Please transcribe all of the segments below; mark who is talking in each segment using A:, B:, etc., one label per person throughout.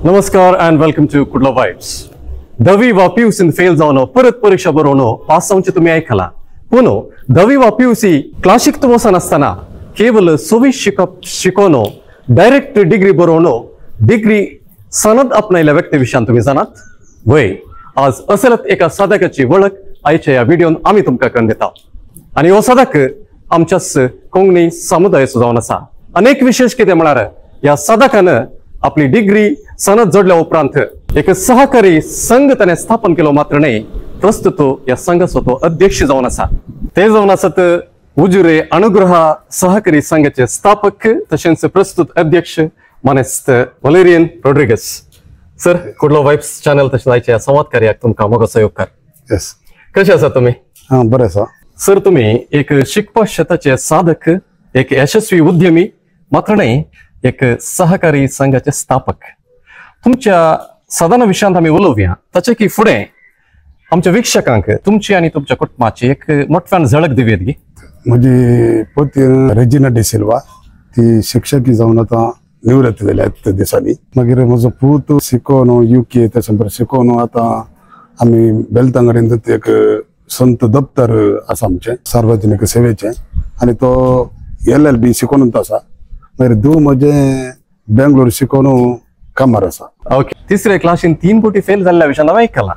A: नमस्कार and welcome to Kudla Vibes. 10वी वा PUC फेल जावन परत परीक्षा बरोवन पास जावचे तुम्ही ऐकला. पूण 10वी वा PUC क्लासिक वचन असताना केवळ 26 शिकवण डायरेक्ट डिग्री बरोवन डिग्री सनद आपणायल्या व्यक्तीविशयान तुम्ही जाणात. वय आज असलत एका साधकाची वळख आयच्या या व्हिडिओन आम्ही तुमका करून दिता. आणि हो साधक आमच्याच कोंकणी समुदायाचो जावन आसा. अनेक विशेष कितें म्हळ्यार या साधकान आपली डिग्री सनद जोडल्या उपरांत एक सहकारी संघ त्याने स्थापन केलो मात्र नाही, प्रस्तुत या संघाचो तो अध्यक्ष जावन आसा. ते जावन आसात उजुरे अनुग्रह सहकारी संघाचे स्थापक तशेंच प्रस्तुत अध्यक्ष मानेस्त वलेरियन रोड्रिगस. सर, कुडलो वाइब्स चॅनल तशेंच आयच्या संवाद कार्याक तुमकां मोगो सहयोगकार.
B: यस,
A: कशे आसा तुम्ही?
B: बरें आसा
A: सर. तुम्ही एक शिकपा शेताचे साधक, एक यशस्वी उद्यमी मात्र नाही, एक सहकारी संघाचे स्थापक. तुमच्या साधना विशयांत आम्ही उलोवया ताचे की फुडें आमच्या वीक्षकांक तुमची आणि तुमच्या कुटुंबाची एक मोठ्यान झळक दिवयात गी.
B: म्हजी पती रेजिना डी सिल्वा, ती शिक्षकी जावन आतां निवृत्त जाल्या त्या दिसांनी. मागीर म्हजो पूत शिकोवन UK तशें शिकोवन आतां आमी बेलतांगडेंत एक संत दप्तर आसा आमचें सार्वजनीक सेवेचें, आनी तो LLB शिकोवनूच आसा. मागीर दू म्हजे बेंगलोर शिकोवन कामार आसा.
A: ओके. तिसऱ्या क्लासीन 3 फावटी फेल जाल्ल्या विशयान हांवें आयकलां.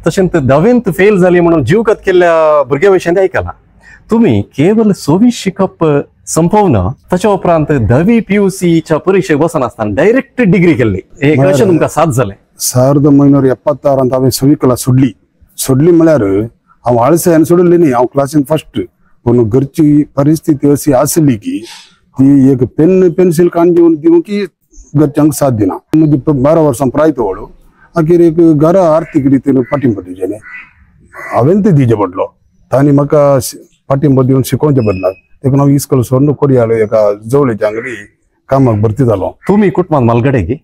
A: तशेंच 10वींत फेल जाली म्हणून जीवघात केल्ल्या भुरग्या विशयान आयकलां. तुम्ही केवळ 26 शिकप संपवन ताच्या उपरांत 10वी PUCच्या परीक्षेक वचन आसतना डायरेक्ट डिग्री केल्ली. हे कशें तुमकां साथ जालें?
B: 1976 हांवें 6वी क्लास सोडली म्हळ्यार हांव आळसायान सोडली न्ही, हांव क्लासीन फर्स्ट. पूण घरची परिस्थिती अशी आसली की ती एक पेन्सिल कान दिवन की घरच्यांक साथ दिना. म्हणजे 12 वर्सां प्रायत व्हडू आखिर एक घरा आर्थीक रितीन पाठिंबा दिवचे हांवें ते दिवचे पडलो. तांणी म्हाका पाठिंबा दिवन शिकोवचे बदलाक तेका हांव इस्कॉल सोडून कोडयाळ एका जवळच्या अंगडी कामाक भरती जालो.
A: तुम्ही कुटुंबान मालगडे गी?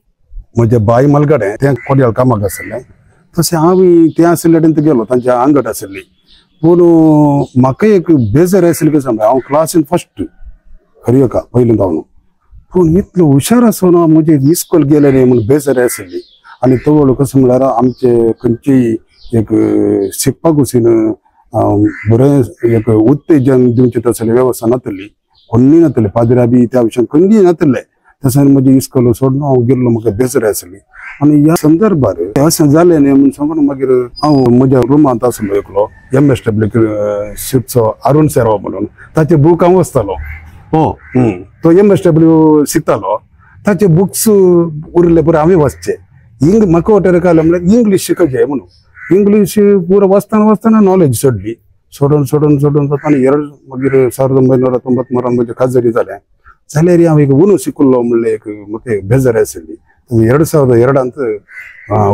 B: म्हजे बाय मालगडे, ते कोडयाळ कामाक आसले. तशें हांव ते आसले कडेन गेलो, तांच्या आंगट आसली. पूण म्हाका एक बेजार आसली कशें हांव क्लासीन फर्स्ट खरी का पयलीं जावन. पूण इतलो हुशार आसून म्हजे इस्कॉल गेले न्ही म्हूण बेजार आसली. आनी तो कशें म्हळ्यार आमचे खंयचीय एक शिकपाक वचून बरें एक उत्तेजन दिवचें तसली वेवस्था नातली, कोणी नातले, पाद्र्या बी त्या विशयान खंयी नातले. तशें म्हजी इस्कॉल सोडून हांव गेल्लो, म्हाका बेजार आसली. आनी ह्या संदर्भार अशें जालें न्ही म्हूण सांगून मागीर हांव म्हज्या रुमांत आसलो एकलो MSW शिपचो अरुण सेर्वा म्हणून, ताचे बूक हांव वाचतालो. तो MSW शिकतालो, ताचे बुक्स उरले पुरो हांवें वाचचे. म्हाका वटेर काय म्हळ्यार इंग्लीश शिकचे म्हणून इंग्लीश पुरो वाचताना नॉलेज सोडून आनी मागीर 1993 म्हजे खाजरी जाल्यार हांव एक उनो शिकलो म्हणलें एक म्हाका बेजार आसली. 2002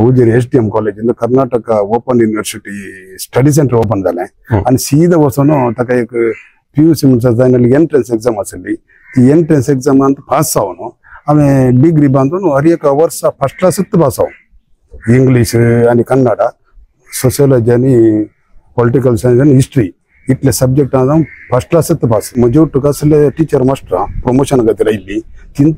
B: उजेरी STM कॉलेजीन Karnataka open university study centre open जालें. आनी सीदा वचून ताका एक PUC म्हणटा जायना एंट्रन्स एग्जाम आसली. ती एंट्रन्स एग्जामांत पास जावन हांवें डिग्री बांदून हर एक वर्सा फर्स्ट क्लासूच पास जावन इंग्लीश आनी कन्नडा, सोशियोलॉजी आनी पॉलिटिकल सायन्स आनी हिस्ट्री इतले सब्जेक्टां हांव फर्स्ट क्लासूच पास. म्हजे तुका आसले टिचर मास्टरां प्रमोशन खातीर आयिल्ली.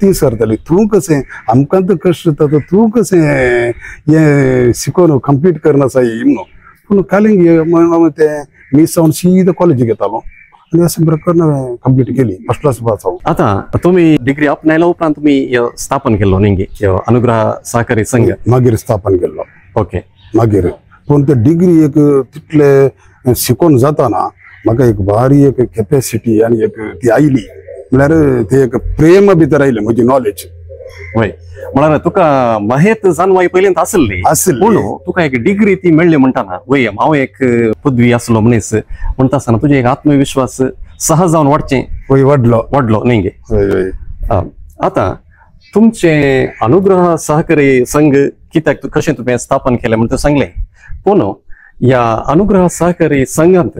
B: ती सरताली, तूं कशें आमकां तर कश्ट जाता, तूं कशें हें शिकोवन कंप्लीट करना जाय म्हणून. पूण कालिंग ते मिस जावन सीदा कॉलेजीक येतालो आणि असं प्रकारे कंप्लीट केली, फर्स्ट क्लास पास जाऊन.
A: आता तुम्ही डिग्री आपणायला उपरांत तुम्ही स्थापन केलो न्ही अनुग्रह सहकारी संघ?
B: मागीर स्थापन केलो.
A: ओके.
B: मागीर पूण ते डिग्री एक तितले शिकोवन जाताना म्हाका एक भारी एक कॅपॅसिटी आनी एक ती आयली म्हळ्यार ते एक प्रेम भितर आयलें म्हजी नॉलेज.
A: वय म्हळ्यार तुका माहेत जाणवाय पयलींत आसली, पूण तुका एक डिग्री ती मेळ्ळी म्हणटाना वय हांव एक पदवी आसलो मनीस म्हणटा आसतना तुजे एक आत्मविश्वास सहज जावन वाडलो न्ही गे? आता तुमचे अनुग्रह सहकारी संघ कित्याक कशें तुवें स्थापन केलें म्हणून तूं सांगलें, पूण ह्या अनुग्रह सहकारी संघांत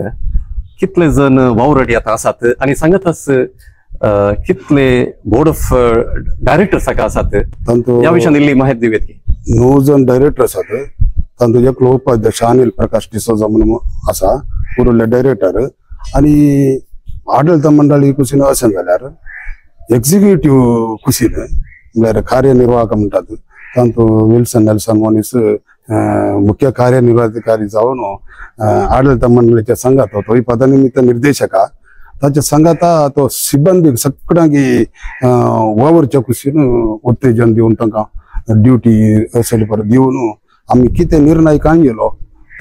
A: कितले जण वावरडी आतां आसात आनी सांगातच कितले बोर्ड ऑफ डायरेक्टर्स आसात ह्या विशयान इल्ली माहिती दिवेत की?
B: 9 जण डायरेक्टर आसात. तांचो एकलो उपाध्यक्ष अनिल प्रकाश डिसोजा म्हणून आसा, उरले डायरेक्टर. आनी आडळित मंडळी कुशीन अशें जाल्यार एक्झिक्युटिव्ह कुशीन म्हळ्यार कार्यनिर्वाहक म्हणटात तांतू विल्सन नेल्सन मोनिस मुख्य कार्यनिर्वाहकाधिकारी जाऊन आडಳಿತ मंडळाच्या संघात होतो ही पदनिमित्त निर्देशक ताच्या संघात तो सिब्बंदी सगळ्यांगी वावरच्या कुशीन उत्तेजन देऊन तांकां ड्युटी असेल पर देऊन आम्ही किती निर्णय काढलो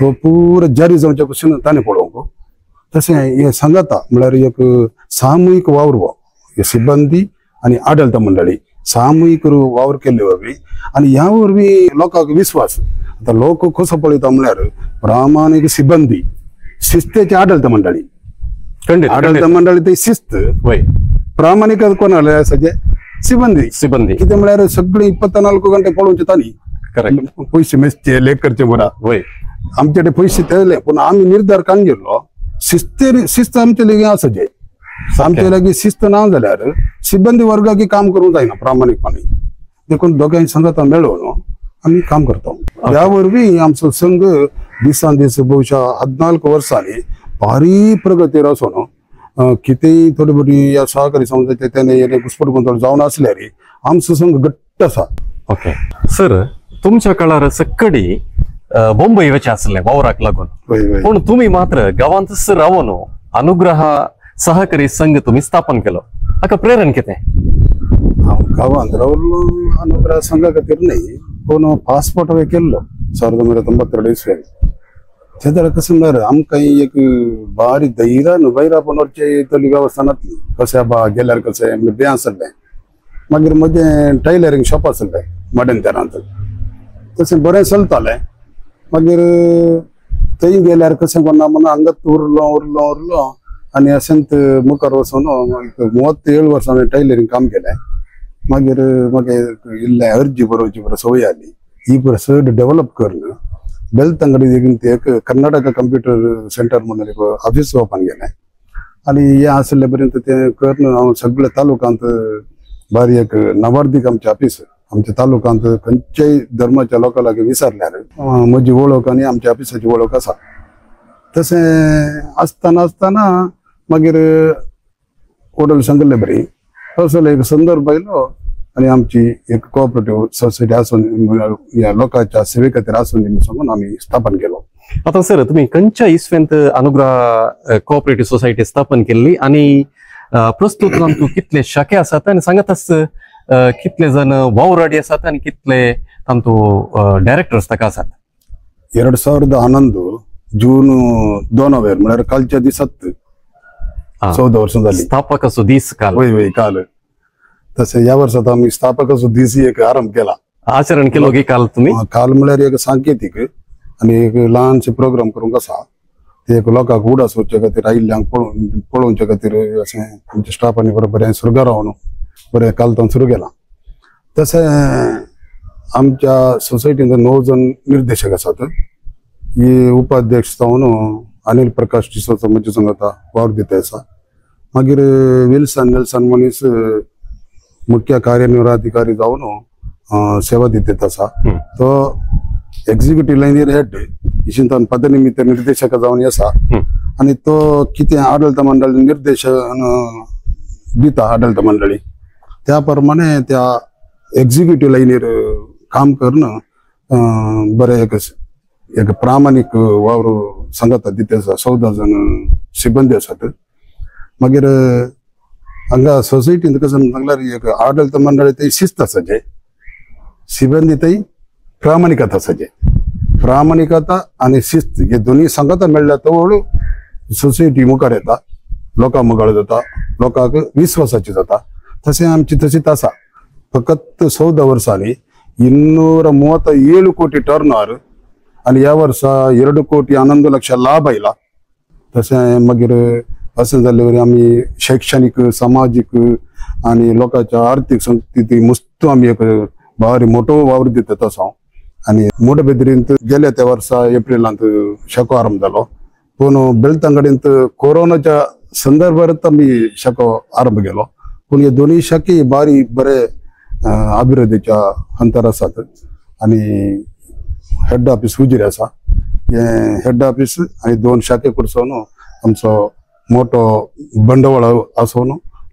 B: तो पुरा जारी जावच्या कुशीन ताणे पळोवंक तसे हे संघात म्हळ्यार एक सामूहिक वावर हे सिब्बंदी आणि आडಳಿತ मंडळी सामूहिक वावर केले वरवी आणि ह्या वरवी लोकांक विश्वास आता लोक कसं पळयता म्हळ्यार प्रामाणिक सिब्बंदी शिस्तेची आडಳಿತ मंडळी आडಳಿತ मंडळी ते शिस्त प्रामाणिक कोणाला सजे सिब्बंदी किती म्हळ्यार सगळे 24 ಗಂಟೆ पळोवचे तानी पैसे मेसचे लेकरचे बरा आमचे पैसे तेले पण आम्ही निर्धार काढलो शिस्त आमच्या लगे असजे आमच्या लगे शिस्त ना जाल्यार सिब्बंदी वर्गाकी काम करून जायना प्रामाणिकपणे देखून दोघांनी संघात मेळोवन आम्ही काम करतो यावरवी आमचो संघ दिसान दीस बहुशा 14 वर्सांनी भारी प्रगतीर असून कितेय थोडी बडी या सहकारी समाजाचे त्याने घुसपट गोंधळ जावन असल्यार आमचो संघ घट्ट असा.
A: ओके सर तुमच्या काळार सक्कडी बॉम्बे येवचे आसले वावराक लागून पण तुम्ही मात्र गावांतच रावून अनुग्रह सहकारी संघ तुम्ही स्थापन केलो हाका प्रेरण कितें
B: गावांत रावलो अनुग्रह संघ खातीर न्ही पूण पासपोर्ट हांवें केल्लो 1992 इसवेन तेदर कसं म्हळ्यार आमकां एक बारी धैर्यान वैरापणाची तली वेवस्था नासली कशें बा गेल्यार कशें बें आसलें मागीर म्हजें टायलरींग शॉप आसलें मॉडर्न तेरांत तशें बरें चलतालें मागीर थंय गेल्यार कशें कोन्ना म्हणून हांगात उरलो आनी अशेंत मुखार वचून 37 वर्सां हांवें टायलरींग काम केलें मागीर म्हाका इल्लें अर्जी बरोवची बरो संवय आली ही बरो चड डेव्हलप करून बेलतंगडी एक कर्नाटका कंप्युटर सेंटर म्हणून एक ऑफिस ओपन केलें आनी हें आसले पर्यंत तें करून हांव सगळ्या तालुकांत बारी एक नवार्दीक आमचें ऑफिस आमच्या तालुकांत खंयच्याय धर्माच्या लोकां लागीं विचारल्यार म्हजी वळख आनी आमच्या ऑफिसाची वळख आसा तशें आसतना मागीर वडील सांगले बरी असो एक संदर्भ आयलो आनी आमची एक कोऑपरेटिव्ह सोसायटी आसून ह्या लोकांच्या सेवे खातीर आसून म्हणून आमी स्थापन केलो.
A: आता सर तुम्ही खंयच्या इस्वेंत अनुग्रह कोऑपरेटिव्ह सोसायटी स्थापन केल्ली आणि प्रस्तुत तांतू कितले शाखे आसात आणि सांगात कितले जण वावराडी आसात आणि कितले तांतू डायरेक्टर्स ताका आसात.
B: 2011 जून 2 म्हळ्यार कालच्या दिसात 14 वर्सां जाली
A: स्थापक असो दीस काल
B: वय काल तसे या वर्षात आम्ही स्थापक असो दीस एक आरंभ केला
A: आचरण केलो की काल तुम्ही
B: काल म्हळ्यार एक सांकेतीक आणि एक लहानशे प्रोग्राम करूंक आसा ते एक लोकांक उडास वचचे खातीर आयिल्ल्यांक पळोवचे खातीर अशें आमच्या स्टाफांनी बरें सुरगा रावन बरें कालतान सुरू केला. तशें आमच्या सोसायटींत 9 जण निर्देशक आसात हे उपाध्यक्ष जावन अनिल प्रकाश डिसोजा म्हजे संगत वावर दिता आसा मागीर विल्सन नेल्सन मनीस मुख्य कार्यनिर्वाहकाधिकारी जावन सेवा दिता आसा तो एक्झिक्युटिव्ह लायनीर हेड इशिंतान पदनिमित्त निर्देशक जावन आसा आणि तो कितें आडಳಿತ मंडळ निर्देशन दिता आडಳಿತ मंडळी त्या प्रमाणे त्या एक्झिक्युटिव्ह लायनीर काम करून बरें एक प्रामाणिक वावर संघात दिता आसा 14 जण सिब्बंदी आसात. मागीर हांगा सोसायटींत कशें सांगल्यार एक आडಳಿತ मंडळ थंय शिस्त आसाचे सिब्बंदी थंय प्रामाणिकता आसाचे प्रामाणिकता आनी शिस्त हे दोन्ही संघात मेळ्ळ्या तो सोसायटी मुखार येता लोकां मुखार जाता लोकांक विश्वासाची जाता तशें आमची तशीच आसा. फकत 14 वर्सांनी 237 कोटी टर्न ओवर आनी ह्या वर्सा 2 कोटी 11 लक्ष लाभ आयला. तशें मागीर अशें जाल्ले आमी शैक्षणिक सामाजीक आनी लोकांच्या आर्थीक स्थिती मस्त आमी एक भारी मोठो वावर दिता तसो आनी मूडबिद्रींत गेल्या त्या वर्सा एप्रिलांत शाखो आरंभ जालो पूण बेलतंगडींत कोरोनाच्या संदर्भात आमी शाखो आरंभ केलो पूण हे दोन्ही शाखे बारी बरे अभिवृद्धीच्या हंतर आसात आनी हेड ऑफिस उजिरे आसा हे हेड ऑफिस आनी 2 शाखे कडसून आमचो मोठो बंडवाळ आसून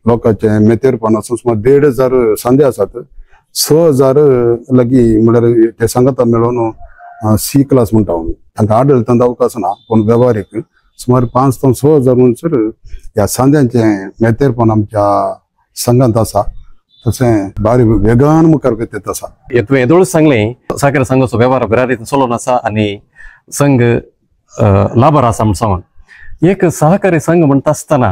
B: लोकांचे मेतेरपण आसून सुमार 1,500 सांदे आसात 6,000 लगी म्हळ्यार ते सांगता मेळोन सी क्लास म्हणटा आमी तांकां आडळतांत अवकाश ना पूण वेव्हारीक सुमार 5 ते 6,000 म्हणसर ह्या सांद्यांचे मेतेरपण आमच्या संघांत आसा तशें भारी वेगान मुखार घेत आसा.
A: तुवें येदोळच सांगलें सहकारी संघाचो वेव्हार बऱ्या रितीन चलोवन आसा आनी संघ लाभार आसा म्हण सांगून एक सहकारी संघ म्हणटा आसतना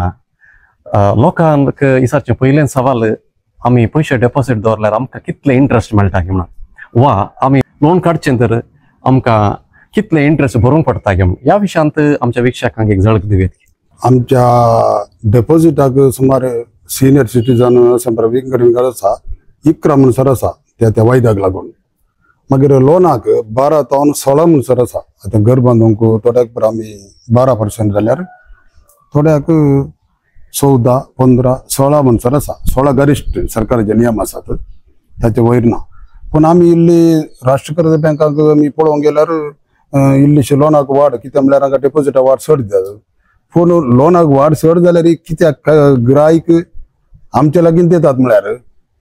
A: लोकांक इसारचें पयलें सवाल आमी पयशे डेपॉझिट दवरल्यार आमकां कितले इंट्रस्ट मेळटा काय म्हणून वा आमी लोन काडचें तर आमकां कितले इंट्रस्ट भरूंक पडटा काय म्हणून ह्या विशयांत आमच्या विक्षकांक एक झळक दिवेत.
B: आमच्या डेपॉझिटाक सुमार सिनियर सिटीजन संपर्क विंगड आसा 11 म्हणसर आसा त्या वायद्याक लागून. मागीर लोनाक 12 ते 16 म्हणसर आसा. आतां घर बांदूंक थोड्याक पर आमी 12% जाल्यार थोड्याक 14, 15, 16 म्हणसर आसा. 16 गरिश्ठ सरकाराचे नियम आसात ताचे वयर ना. पूण आमी इल्ली राष्ट्रीयकृत बँकाक आमी पळोवंक गेल्यार इल्लीशी लोनाक वाड कित्याक म्हळ्यार हांगा डेपॉझिटा वाड चड दितात. पूण लोनाक वाड चड जाल्यार कित्याक गिरायक आमच्या लागीं दितात म्हळ्यार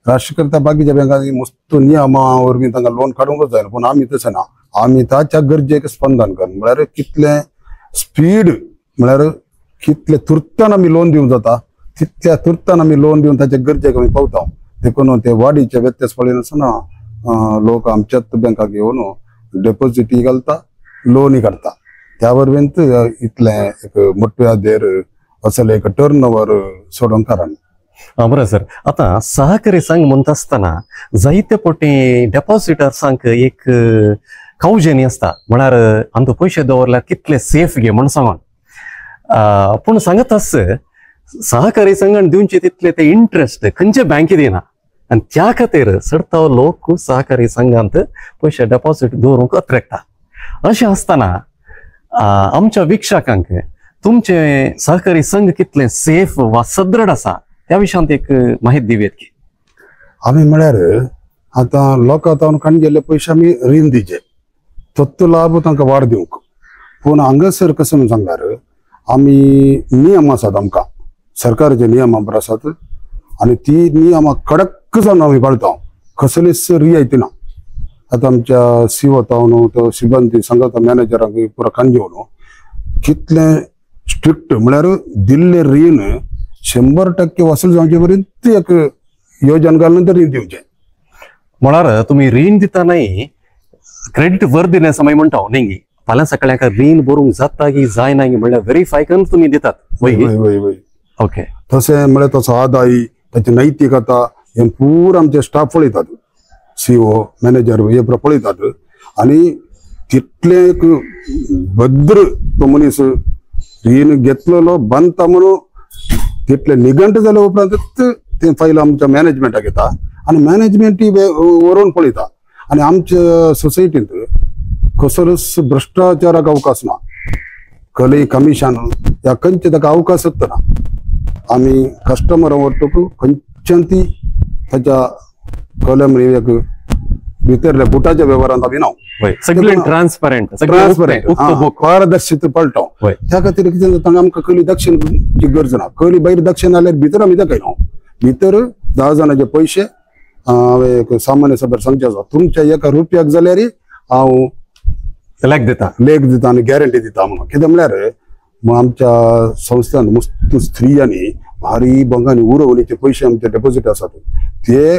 B: राष्ट्रीयकृत बाकीच्या बँकांनी मस्त नियमा वरवीं तांकां लोन काडूंकच जाय. पूण आमी तशें ना. आमी ताच्या गरजेक स्पंदन करन म्हळ्यार कितलें स्पीड म्हळ्यार कितले तुर्तान आमी लोन दिवंक जाता तितल्या तुर्तान आमी लोन दिवन ताच्या गरजेक आमी पावता. देखून ते वाडीचे व्यत्यास पळयनासतना लोक आमच्याच बँकाक येवन डेपॉझिटी घालता लोनय काडता. त्या वरवीं इतलें एक मोठ्या देर असले एक टर्न ओवर सोडोवंक कारण.
A: बरें सर, आतां सहकारी संघ म्हणटा आसतना जायते फावटी डेपॉझिटर्सांक एक कावजेनी आसता म्हळ्यार आमकां पयशे दवरल्यार कितले सेफ गे म्हण सांगून. पूण सांगत आस सहकारी संघान दिवचे तितले ते इंट्रस्ट खंयचे बँके दिना आनी त्या खातीर चडतो लोक सहकारी संघांत पयशे डेपॉझिट दवरूंक अत्रेकता. अशें आसतना आमच्या विक्षकांक तुमचे सहकारी संघ कितले सेफ वा सदृढ आसा त्या विशयांत एक माहिती दिवेत की.
B: आमी म्हळ्यार आतां लोकां तावन काडून गेल्ले पयशे आमी रीण दिवचे तो लाभ तांकां वाड दिवंक. पूण हांगासर कशें म्हण सांगल्यार आमी नियम आसात आमकां सरकाराचे नियम बरे आसात आनी ती नियमां कडक जावन आमी पाळटा. कसलीच रियायती ना. आतां आमच्या सीओ तावन तो सिबंदी संघाचा मॅनेजराक पुरो काण घेवन कितले स्ट्रिक्ट म्हळ्यार दिल्ले रीण 100% वसूल जावचे पर्यंत एक योजना घालून रीण दिवचे.
A: म्हळ्यार तुमी रीण दितानाय क्रेडीट वर्दिनेस आमी म्हणटा न्ही फाल्यां सकाळी हाका रीण भरूंक जाता की जायना म्हळ्यार व्हेरीफाय करून तुमी दितात.
B: वय
A: ओके.
B: तशें म्हळ्यार तसो आदाय ताची नैतिकता हे पूर आमचे स्टाफ पळयतात. सीओ मॅनेजर हे पुरो पळयतात आनी तितले एक भद्र तो मनीस रीण घेतलेलो बांदता म्हणून तितले निगंट जाल्या उपरांतच ते फायल आमच्या मॅनेजमेंटाक येता आनी मॅनेजमेंट व्हरून पळयता. आनी आमच्या सोसायटींत कसलोच भ्रष्टाचाराक अवकाश ना. कले कमिशन या खंयचे ताका अवकाशच ना. आमी कस्टमरा वरतूक खंयच्यान ती ताच्या कलम एक भितरल्या बुटाच्या व्यवहारांत आमी नाव
A: सगळे ट्रान्सपरंट
B: पारदर्शित पळटा. त्या खातीर कितें जाता आमकां कली दक्षिणची गरज ना. कली भायर दक्षिण जाल्यार भितर आमी दाखय ना. भितर 10 जाणांचे पयशे हांवें एक सामान्य सभेर सांगचे आसा तुमच्या एका रुपयाक जाल्यार हांव लेख दिता आनी गॅरंटी दिता म्हणून. कितें म्हळ्यार आमच्या संस्थान मस्त स्त्रियांनी भारी बंगांनी उरवणीचे पयशे आमचे डेपॉझिट आसात ते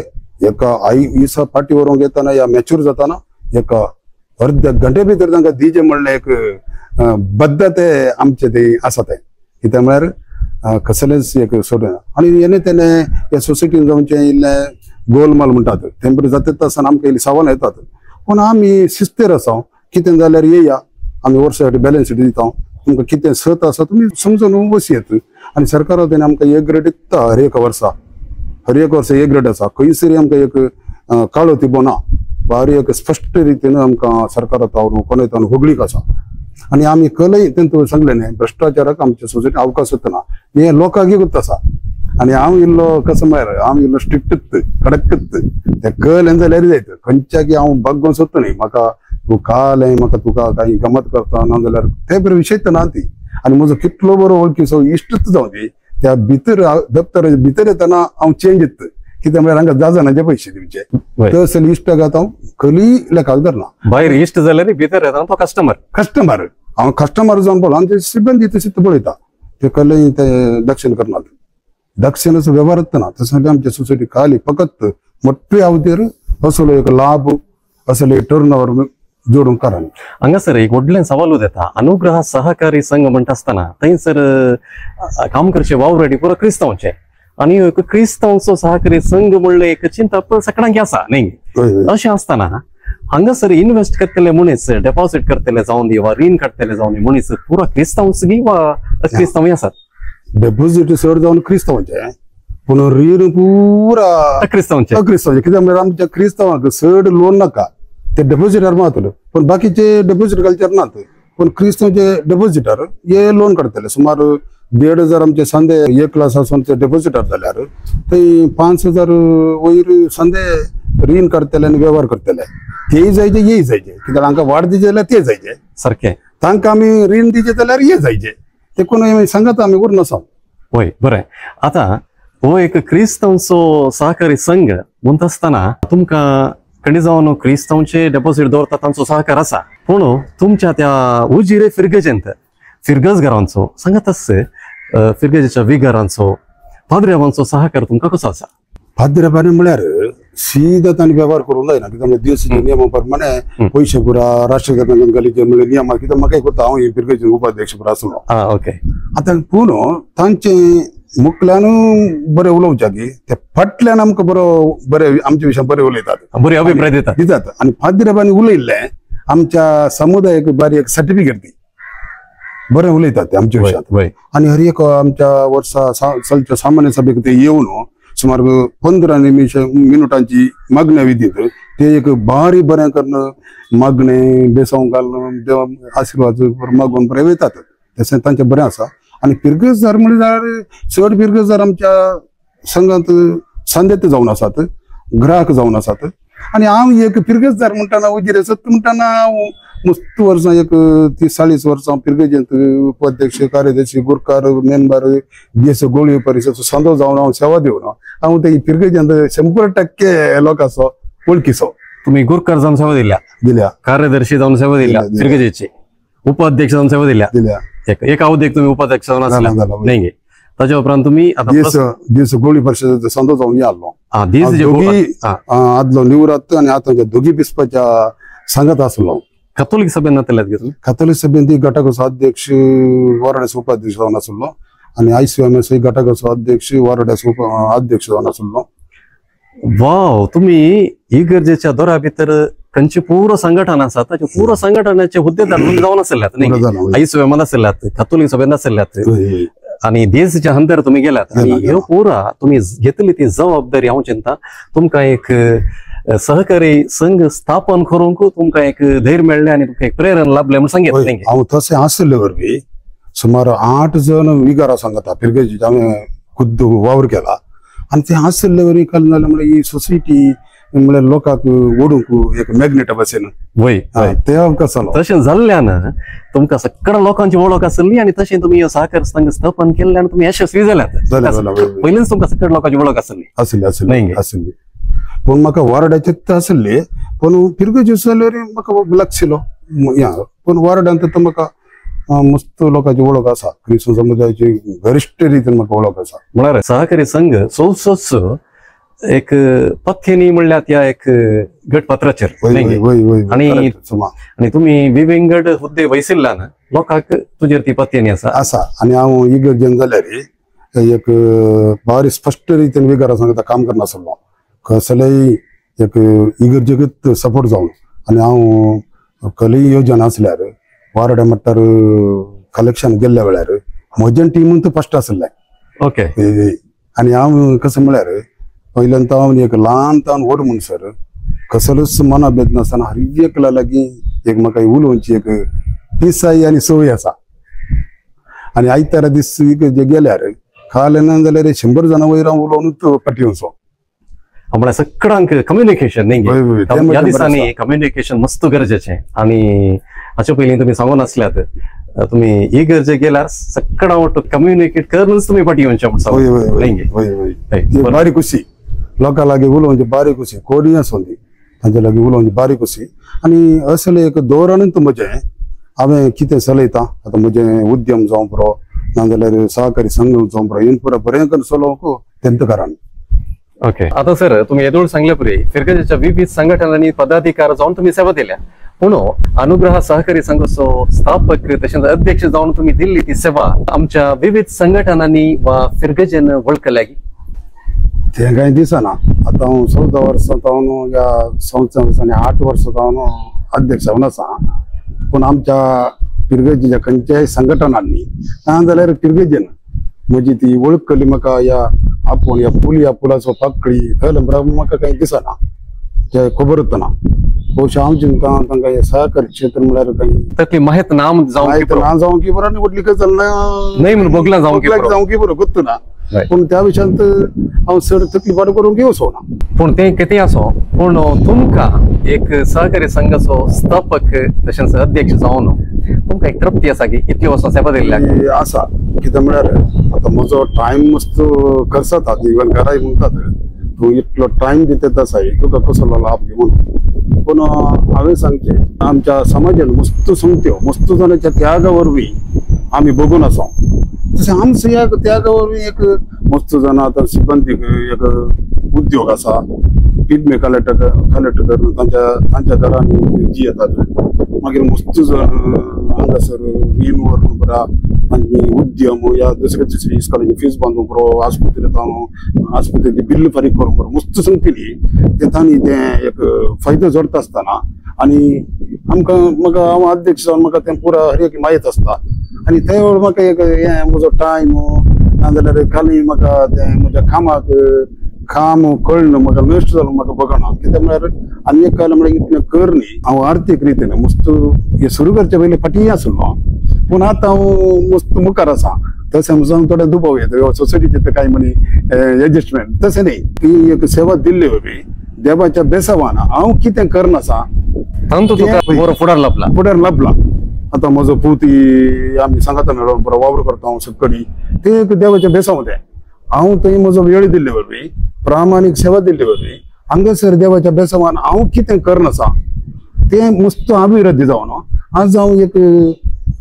B: एका दिसा फाटी व्हरोंक येताना या मॅच्युअर जाताना एका अर्ध्या घंटे भितर तांकां दिजे म्हणलें एक बद्दते आमचे ते आसा ते. कित्याक म्हळ्यार कसलेच एक सोडना. आनी येणे तेणे ह्या सोसायटीन जावचे इल्लें गोलमाल म्हणटात तेंपरी जाता आसतना आमकां इल्ली सावन येतात. पूण आमी शिस्तेर आसा. कितें जाल्यार येया आमी वर्सा बॅलन्स शीट दिता. तुमकां कितें सत आसा तुमी समजून बसी येत. आनी सरकार वतीन आमकां एक ग्रेड दिता हर एक वर्सा एक ग्रेड आसा. खंयसरी आमकां एक काळो तिबो ना. भारी एक स्पश्ट रितीन आमकां सरकारान कोणेतान होगळीक आसा. आनी आमी कलय तेंतून सांगलें न्ही भ्रष्टाचाराक आमच्या सोसायटीन अवकाशच ना. हे लोकांक आसा. आनी हांव इल्लो कसो म्हळ्यार हांव इल्लो स्ट्रिक्टच कडकच ते कळ्ळें जाल्यार जायत खंयच्या की हांव बागोवन सोदता न्ही. म्हाका तूं काल म्हाका तुका काही गमत करता ना जाल्यार ते बरें विशय ना ती. आनी म्हजो कितलो बरो वळखीचो इश्टच जावं दी त्या भितर दप्तर भितर येतना हांव चेंज येत कित्याक म्हळ्यार हांगा जाजनाचे पयशे दिवचे
A: वय.
B: तहसील इश्टागात हांव खली लेखाक धरना
A: भायर इश्ट जाल्यार भितर येता तो कस्टमर.
B: कस्टमर हांव कस्टमर जावन पळोवन आनी ते सिब्बंदी तशें पळयता ते कलय ते दक्षिण करनात दक्षिणाचो व्यवहार ना तसं आमच्या सोसायटी खाली फकत मोठ्या अवधीर असलो एक लाभ असले टर्न ओव्हर जोडून करा.
A: हांगासर एक व्हडलें सवाल येता. अनुग्रह सहकारी संघ म्हणटा आसतना थंयसर काम करचे वावरडी पुरो क्रिस्तांवचे आनी एक क्रिस्तांवचो सहकारी संघ म्हणले एक चिंता सगळ्यांक आसा न्ही. अशें आसतना हांगासर इन्वेस्ट करतले मनीस डेपॉझिट करतले जावन दी वा रीण काडटले जावन दी मनीस पुरो क्रिस्तांवच गी वा क्रिस्तांवय आसात.
B: डेपॉझिट चड जावन क्रिस्तांवांचे पूण रीण पुरा
A: क्रिस्तांवचे
B: कित्याक म्हळ्यार आमच्या क्रिस्तांवांक चड लोन नाका ते डेपॉझिटार मातले पण बाकीचे डेपॉझिट कल्चर नात पण क्रिस्तांवचे डेपॉझिटार हे लोन काडटले सुमार 1,500 आमचे संदे 1 लाख आसून ते डेपॉझिटार जाल्यार थंय 5,000 वयर संदे रीण काडटले आनी व्यवहार करतले तेय जायचे हेय जायचे कित्याक हांकां वाड दिचे जाल्यार ते जायचे
A: सारखे
B: तांकां आमी रीण दिचे जाल्यार हे जायचे ते कोण सांगात आमी उर नसा.
A: होय बरें. आता हो एक क्रिस्तांवचो सहकारी संघ म्हणटा आसतना तुमकां कणी जावन क्रिस्तांवचे डेपॉझिट दवरता तांचो सहकार आसा पूण तुमच्या त्या उजिरे फिरगजेंत फिरगजगारांचो सांगात फिरगजेच्या विगारांचो पाद्रेवांचो सहकार तुमकां कसो आसा.
B: पाद्रेबाने म्हळ्यार सीधा तांणी व्यवहार करूंक जायना कित्याक दिवसाच्या नियमा प्रमाणे पयशे पुरा राष्ट्रगत गलीचे म्हणजे नियम कित्याक म्हाका कोता हांव फिरगेचे उपाध्यक्ष पुरो आसलो.
A: ओके.
B: आतां पूण तांचे मुखल्यान बरें उलोवच्या की ते फाटल्यान आमकां बरे आमच्या विशयान बरें उलयतात
A: बरे अभिप्राय दितात
B: आनी पाद्रेबांनी उलयल्ले आमच्या समुदायाक बारी एक सर्टिफिकेट दी बरें उलयतात ते आमच्या विशयान आनी हर एक आमच्या वर्सा चलच्या सामान्य सभेक ते येवन सुमार 15 मिनिटांची मागण्या विधीत ते एक बारी बरें करून मागणे बेसांव घालून आशिर्वाद मागून बरें वयतात तशें तांचें बरें आसा. आनी फिरगजदार म्हळ्यार चड फिरगजदार आमच्या संघांत संदेत जावन आसात ग्राहक जावन आसात आनी हांव एक फिरगजदार म्हणटाना उजिरे सत्त म्हणटाना हांव मस्त वर्सां एक 30-40 वर्सां फिरगजेंत उपाध्यक्ष कार्यदर्शी गुरकार मेंबर बीएस गोळी परिशद संदो जावन हांव सेवा दिवन हांव ते फिरगजेंत 100% लोकांचो वळखीचो.
A: तुम्ही गुरकार जावन सेवा दिल्या कार्यदर्शी जावन सेवा दिल्या फिरगजेची उपाध्यक्ष जावन सेवा दिल्या एक अवधीक तुम्ही उपाध्यक्ष जावन आसला न्ही. ताच्या उपरांत तुम्ही
B: दीस गोळी परिशद संदो जावन आसलो आदलो निवृत्त आनी आतांच्या दोगी पिस्पाच्या संघात आसलो.
A: कॅथोलिक सभेन नातेल्यात गे तुम्ही.
B: कॅथोलिक सभेन ती गटाचो अध्यक्ष वारड्याचो उपाध्यक्ष जावन आसलो आनी ICMS गटाचो अध्यक्ष वारड्याचो अध्यक्ष जावन आसलो.
A: वाव. तुम्ही ही गरजेच्या दरा भितर खंयचे पुरो संघटन आसा ताचे पुरो संघटनाचे हुद्देदार तुम्ही जावन आसल्यात न्ही. ICMS आसल्यात कॅथोलिक सभेन आसल्यात आनी देशच्या अंतर तुम्ही गेल्यात आनी ह्यो पुरा तुम्ही घेतली ती जबाबदारी हांव चिंता तुमकां एक सहकारी संघ स्थापन करूंक तुमकां एक धैर्य मेळ्ळें आनी तुमकां एक प्रेरण लाभलें म्हणून सांगितलें.
B: हांव तशें आसले वरवीं सुमार 8 जण विगारा सांगता फिरगेचे हांवें खुद्द वावर केला आनी ते आसले वरवीं काल जालें म्हळ्यार ही सोसायटी म्हळ्यार लोकांक ओडूंक एक मॅग्नेट बसेन
A: वय
B: ते कसो
A: तशें जाल्ल्यान तुमकां सगळ्या लोकांची वळख आसली आनी तशें तुमी सहकारी संघ स्थापन केल्ल्यान तुमी यशस्वी जाल्यात. पयलींच तुमकां सगळ्या लोकांची वळख
B: आसली पूण म्हाका वारड्याचेच आसले पूण फिरगेचे जाल्यार म्हाका लागशिल्लो पूण वारड्यांत म्हाका मस्त लोकांची वळख आसा क्रिस्तांव समुदायाची गरिश्ठ रितीन म्हाका वळख आसा.
A: म्हळ्यार सहकारी संघ चवसोच एक पथ्यनी म्हणल्यार त्या एक गटपत्राचेर आनी तुम्ही विविंगड हुद्दे वयसिल्ल्यान लोकांक तुजेर ती पथ्यनी आसा
B: आनी हांव इगर्जेन जाल्यार एक भारी स्पश्ट रितीन विगारा सांगता काम करनासलो कसलेय एक इगर्जेकूच सपोर्ट जावन आनी हांव खंयय येवजन आसल्यार वारड्या मट्टार कलेक्शन गेल्ल्या वेळार म्हजें टिमूच फस्ट आसलें.
A: ओके.
B: आनी हांव कशें म्हळ्यार पहिल्यांत हांव एक ल्हान तावन व्हड म्हणसर कसलोच मना भेद नासतना हर एकल्या लागीं एक म्हाका उलोवची एक पिसाई आनी सवय आसा आनी आयतारा दीस गेल्यार खाल ना जाल्यार 100 जाणां वयर हांव उलोवनूच पाटयेवचो.
A: म्हळ्यार सगळ्यांक कम्युनिकेशन न्ही ह्या दिसांनी कम्युनिकेशन मस्त गरजेचें आनी हाचे पयलीं तुमी सांगून आसल्यात तुम्ही ही गरजे गेल्यार सगळ्यां वाटो कम्युनिकेट करूनच तुम्ही पाटी येवचे
B: बारी खुशी लोकां लागीं उलोवची बारीक कशी कोणी आसोंदी तांचे लागीं उलोवची बारीक कशी आनी असले एक धोरणूच म्हजें हांवें कितें चलयता आतां म्हजें उद्यम जावं पुरो नाजाल्यार सहकारी संघ जावं पुरो येवन पुरो बरें करून चलोवंक तेंत कारण
A: ओके आता सर तुम्ही येदोळ सांगल्या पुरी फिरगजेच्या विविध संघटनांनी पदाधिकार जाऊन तुम्ही सेवा दिल्या पूण अनुग्रह सहकारी संघाचो स्थापक तशेंच अध्यक्ष जाऊन तुम्ही दिल्ली ती सेवा आमच्या विविध संघटनांनी वा फिरगजेन वळखल्या की
B: तें कांय दिसना आतां हांव 14 वर्सां जावन ह्या संस्थांनी 8 वर्सां जावन अध्यक्ष जावन आसा पूण आमच्या फिरगजेच्या खंयच्याय संघटनांनी नाजाल्यार फिरगजेन म्हजी ती वळख केली म्हाका ह्या आपूण ह्या पुलाचो पाकळी थंय म्हाका कांय दिसना ते खबरच ना भोवशे हांव तांकां सहकारी क्षेत्र म्हळ्यार काही
A: तकली माहित नाम
B: जावं की बरं व्हडली गजाल
A: नाही म्हणून बोगला
B: जावं की बरं गुर्त ना पूण त्या विशयांत हांव चड तकली पाड करूंक येवचो ना
A: पूण तें कितें आसो पूण तुमकां एक सहकारी संघाचो स्थापक तशेंच अध्यक्ष जावन तुमकां एक तृप्ती आसा की इतली वर्सां सेवा दिल्ल्या
B: आसा कितें म्हळ्यार आतां म्हजो टायम मस्त खर्च जाता इवन घराय म्हणटात तूं इतलो टायम दितात आसा तुका कसलो लाभ घे म्हणून पूण हांवें सांगचें आमच्या समाजान मस्त संगत्यो मस्त जाणांच्या त्यागा वरवीं आमी बघून आसा तशें आमचो ह्या त्यागा वरवीं एक मस्त जाणां आतां सिबंदीक एक उद्योग आसा किडमे कलेक्ट करून तांच्या घरांनी जी येतात मागीर मस्त हांगासर रीण व्हरून बरा तांची उद्यम या दुसऱ्या इस्कॉलाची फीस बांदूंक बरो आस्पत्रेची बिल्ल फारीक करूंक बरो मस्त सांगतली ते तांणी तें एक फायदो जोडटा आसतना आनी म्हाका हांव अध्यक्ष जावन म्हाका तें पुरा हर एक माहीत आसता आनी ते वेळ म्हाका एक हें म्हजो टायम नाजाल्यार खाली म्हाका तें म्हज्या काम कळना म्हाका नश्ट जालो म्हाका बघना कित्याक म्हळ्यार आनी एक काल म्हळ्यार इतलें कर न्ही हांव आर्थीक रितीन मस्त हे सुरू करचे पयलीं फाटीं आसलो पूण आतां हांव मस्त मुखार आसा तशें म्हजो थोडे दुबाव येता सोसायटीचे कांय म्हणी एडजस्टमेंट तशें न्ही ती एक सेवा दिल्ली वरवीं देवाच्या बेसावान हांव कितें करनासा
A: फुडार
B: लाभला आतां म्हजो पुती आमी सांगाता मेळोन बरो वावर करता हांव सकडी ते एक देवाच्या बेसावते हांव थंय म्हजो वेळ दिल्ले वरवीं प्रामाणीक सेवा दिल्ले वरवीं हांगासर देवाच्या बेसावान हांव कितें करनासा तें मस्त अभिवृद्धी जावन आज हांव एक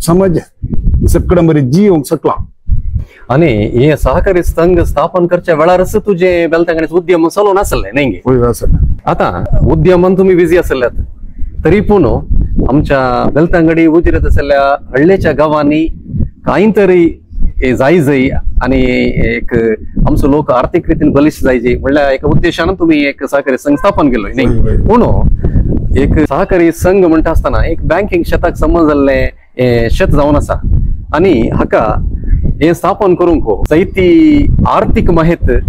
B: समाज सकड बरी जियोंक शकला
A: आणि हे सहकारी संघ स्थापन करच्या वेळारच तुझे बेलतंगडीचे उद्यम चलोवन आसले न्ही आता उद्यमान तुम्ही बिझी आसल्यात तरी पूण आमच्या बेलतंगडी उजिरत आसल्या हळ्ळेच्या गावांनी कांयतरी जाय आणि एक आमचो लोक आर्थिक रितीन बलिश्ट जायचे म्हणल्यार एका उद्देशान तुम्ही एक सहकारी संघ स्थापन केलोय न्ही पूण एक सहकारी संघ म्हणटा आसतना एक बँकिंग शेताक संबंध जाल्ले शेत जावन आसा आणि हाका हे स्थापन करूंक जायती आर्थिक माहिती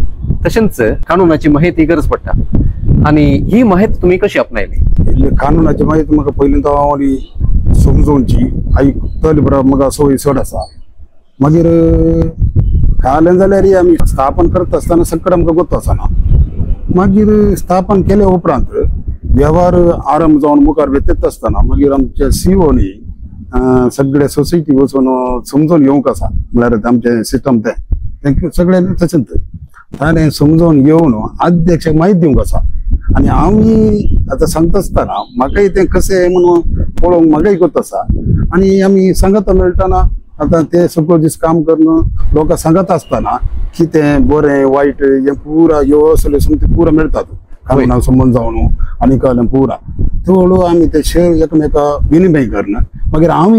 A: तशेंच कानुनाची माहिती गरज पडटा आणि ही माहिती तुम्ही कशी आपणायली
B: कानुनाची माहिती म्हाका पयलीं हांव समजोवची आयकतली बरो म्हाका सवय चड आसा मागीर कालें जाल्यार आमी स्थापन करता आसतना सकड आमकां गोत आसना मागीर स्थापन केले उपरांत वेव्हार आरंभ जावन मुखार वेतत आसतना मागीर आमच्या सीओनी सगळ्या सोसायटी वचून समजून येवंक आसा म्हळ्यार आमचें सिस्टम तें सगळ्यांनी तशेंच ताणें समजून येवन अध्यक्षाक माहिती दिवंक आसा आनी आमी आतां सांगता आसतना म्हाकाय तें कशें म्हणून पळोवंक म्हाकाय करता आसा आनी आमी सांगता मेळटना आतां ते सगळो दीस काम करून लोकांक सांगता आसतना कितें बरें वायट हें पुरा ह्यो असल्यो संगती पुरा मेळटात कामना संबंध जावन आनी कालें पुरा हळू आमी ते शेअर एकमेका विनिमय करना मागीर हांव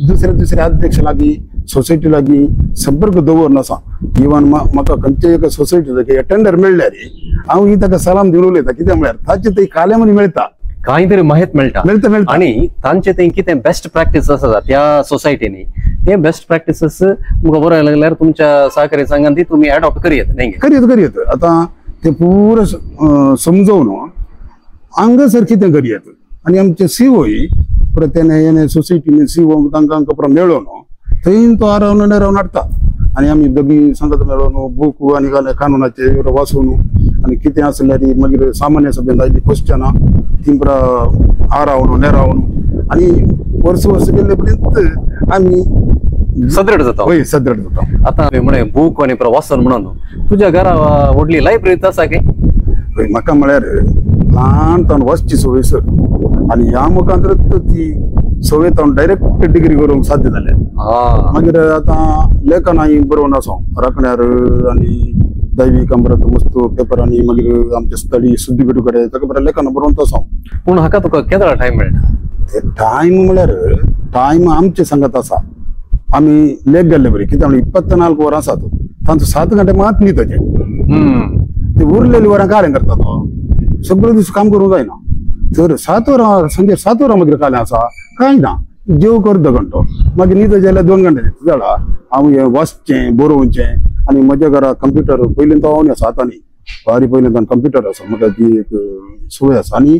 B: दुसऱ्या अध्यक्ष लागीं सोसायटी लागीं संपर्क दवरना आसा इवन म्हाका खंयच्या एका सोसायटी टेंडर मेळ्ळ्यार हांव ही ताका सलाम दिवन उलयता कित्याक म्हळ्यार ताचे ते काले मनी मेळटा
A: कांयतरी माहिती मेळटा आणि तांचे ते कितें बेस्ट प्रॅक्टीस आसा त्या सोसायटीनी ते बेस्ट प्रॅक्टीसेस तुमकां बरो लागल्यार तुमच्या सहकारी संघांत तुम्ही एडॉप्ट करीत
B: आतां ते पुरो समजोवन हांगासर कितें करियेत आनी आमचे सीओय परत तेणे सोसायटीनी सीओ तांकां परत मेळोन थंय तो आरावन नेरावन हाडटा आनी आमी दोगी सांगता मेळोन बूक आनी कानुनाचे वाचून आनी कितें आसल्यार मागीर सामान्य सभेंत आयली क्वेश्चनां ती परत आरावन नेरावन आनी वर्स गेल्ले पर्यंत आमी
A: सदृढ जाता आता म्हणे बूक आणि वाचन म्हणून तुझ्या घरा व्हडली लायब्ररी आसा की
B: म्हाका म्हळ्यार ल्हानपण वचची सवय सर आनी ह्या मुखांतर ती सवय हांव डायरेक्ट डिग्री करूंक साध्य जालें. मागीर आतां लेखन हांवें बरोवन आसा राखण्यार आनी दैवीक अमृत मस्तू पेपरांनी मागीर आमचे स्थळी सुद्दीपेटू कडेन ताका बरें लेखन बरोवन आसा.
A: पूण हाका तुका केदो टायम मेळटा?
B: टायम म्हळ्यार टायम आमचे सांगत आसा. आमी लेख गेल्ले बरी कित्याक 24 वरां आसात तांचो 7 घंटे मात न्ही ताचे ते उरलेली वरां कालें करता तो सगळे दीस काम करूंक जायना. तर 7 वरां संजे 7 वरां मागीर कालें आसा कांय ना जेव कर 2 घंटो मागीर न्ही जाल्यार 2 घंटे जाणा हांव हें वाचचें बरोवचें आनी म्हज्या घरा कंप्युटर पयलीं तो हांव आसा आतां न्ही बारी पयलीं कंप्युटर आसा म्हाका ती एक सवय आसा. आनी